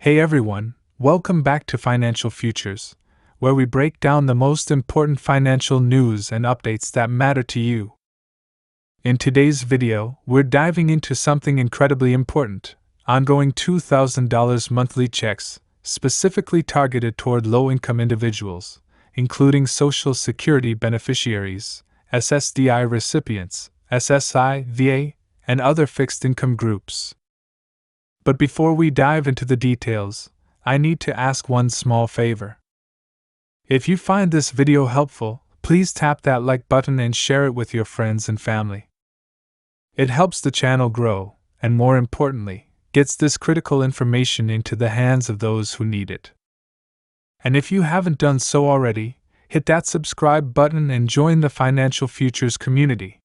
Hey everyone, welcome back to Financial Futures, where we break down the most important financial news and updates that matter to you. In today's video, we're diving into something incredibly important: ongoing $2,000 monthly checks, specifically targeted toward low-income individuals, including Social Security beneficiaries, SSDI recipients, SSI, VA, and other fixed-income groups. But before we dive into the details, I need to ask one small favor. If you find this video helpful, please tap that like button and share it with your friends and family. It helps the channel grow, and more importantly, gets this critical information into the hands of those who need it. And if you haven't done so already, hit that subscribe button and join the Financial Futures community.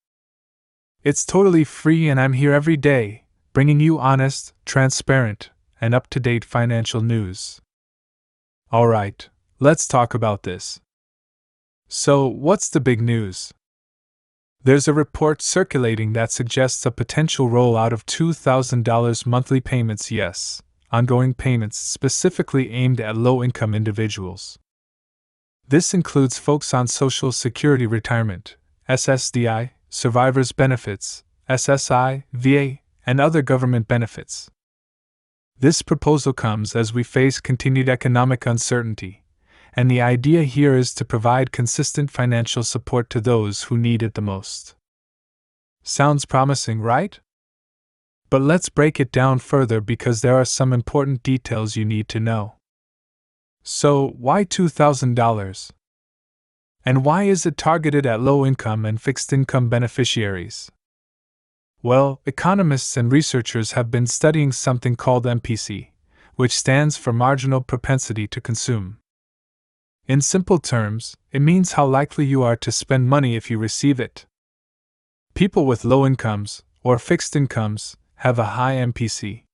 It's totally free, and I'm here every day, bringing you honest, transparent, and up-to-date financial news. Alright, let's talk about this. So, what's the big news? There's a report circulating that suggests a potential rollout of $2,000 monthly payments, yes, ongoing payments specifically aimed at low-income individuals. This includes folks on Social Security retirement, SSDI, survivors benefits, SSI, VA, and other government benefits. This proposal comes as we face continued economic uncertainty, and the idea here is to provide consistent financial support to those who need it the most. Sounds promising, right? But let's break it down further because there are some important details you need to know. So, why $2,000? And why is it targeted at low-income and fixed-income beneficiaries? Well, economists and researchers have been studying something called MPC, which stands for Marginal Propensity to Consume. In simple terms, it means how likely you are to spend money if you receive it. People with low incomes, or fixed incomes, have a high MPC.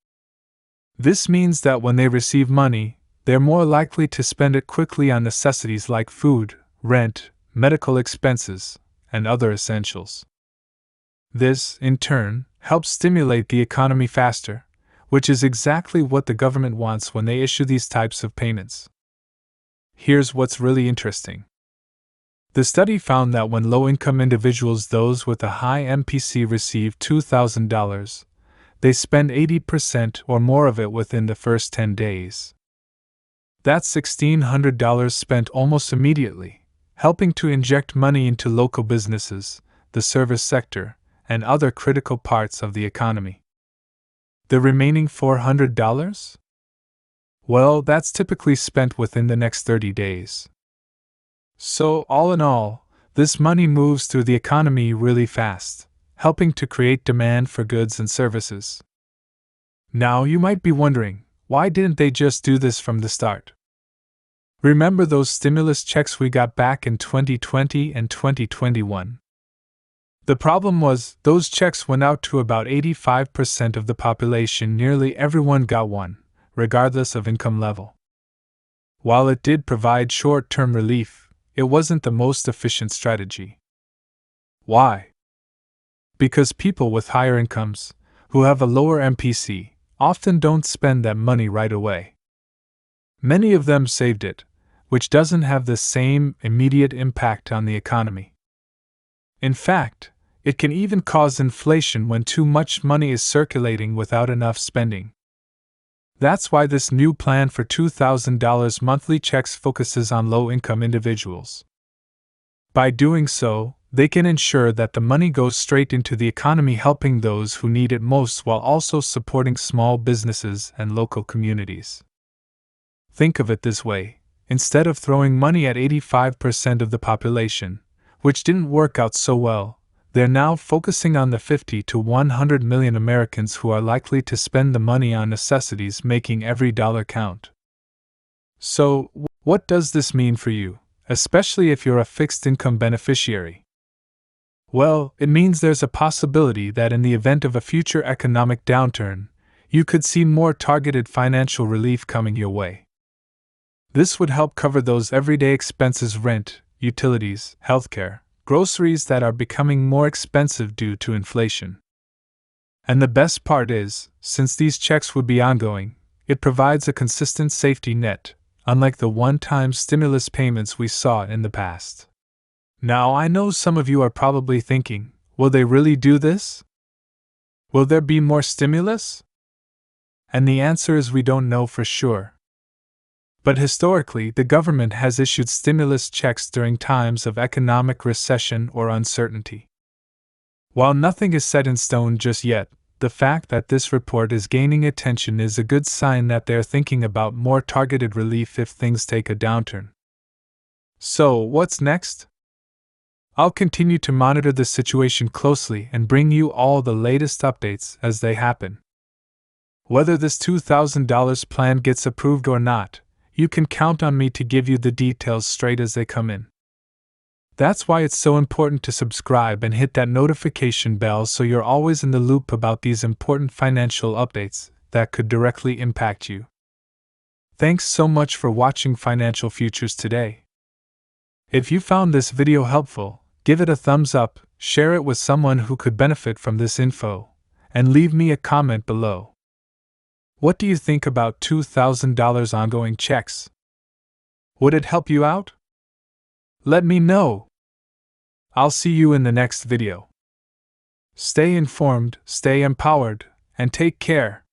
This means that when they receive money, they're more likely to spend it quickly on necessities like food, rent, medical expenses, and other essentials. This, in turn, helps stimulate the economy faster, which is exactly what the government wants when they issue these types of payments. Here's what's really interesting. The study found that when low-income individuals, those with a high MPC, receive $2,000, they spend 80% or more of it within the first 10 days. That's $1,600 spent almost immediately, helping to inject money into local businesses, the service sector, and other critical parts of the economy. The remaining $400? Well, that's typically spent within the next 30 days. So, all in all, this money moves through the economy really fast, helping to create demand for goods and services. Now, you might be wondering, why didn't they just do this from the start? Remember those stimulus checks we got back in 2020 and 2021? The problem was, those checks went out to about 85% of the population. Nearly everyone got one, regardless of income level. While it did provide short-term relief, it wasn't the most efficient strategy. Why? Because people with higher incomes, who have a lower MPC, often don't spend that money right away. Many of them saved it, which doesn't have the same immediate impact on the economy. In fact, it can even cause inflation when too much money is circulating without enough spending. That's why this new plan for $2,000 monthly checks focuses on low-income individuals. By doing so, they can ensure that the money goes straight into the economy, helping those who need it most while also supporting small businesses and local communities. Think of it this way: instead of throwing money at 85% of the population, which didn't work out so well, they're now focusing on the 50 to 100 million Americans who are likely to spend the money on necessities, making every dollar count. So, what does this mean for you, especially if you're a fixed-income beneficiary? Well, it means there's a possibility that in the event of a future economic downturn, you could see more targeted financial relief coming your way. This would help cover those everyday expenses: rent, utilities, healthcare, groceries that are becoming more expensive due to inflation. And the best part is, since these checks would be ongoing, It provides a consistent safety net, unlike the one-time stimulus payments we saw in the past. Now, I know some of you are probably thinking, will they really do this? Will there be more stimulus? And the answer is we don't know for sure. But historically, the government has issued stimulus checks during times of economic recession or uncertainty. While nothing is set in stone just yet, the fact that this report is gaining attention is a good sign that they're thinking about more targeted relief if things take a downturn. So, what's next? I'll continue to monitor the situation closely and bring you all the latest updates as they happen. Whether this $2,000 plan gets approved or not, you can count on me to give you the details straight as they come in. That's why it's so important to subscribe and hit that notification bell so you're always in the loop about these important financial updates that could directly impact you. Thanks so much for watching Financial Futures today. If you found this video helpful, give it a thumbs up, share it with someone who could benefit from this info, and leave me a comment below. What do you think about $2,000 ongoing checks? Would it help you out? Let me know. I'll see you in the next video. Stay informed, stay empowered, and take care.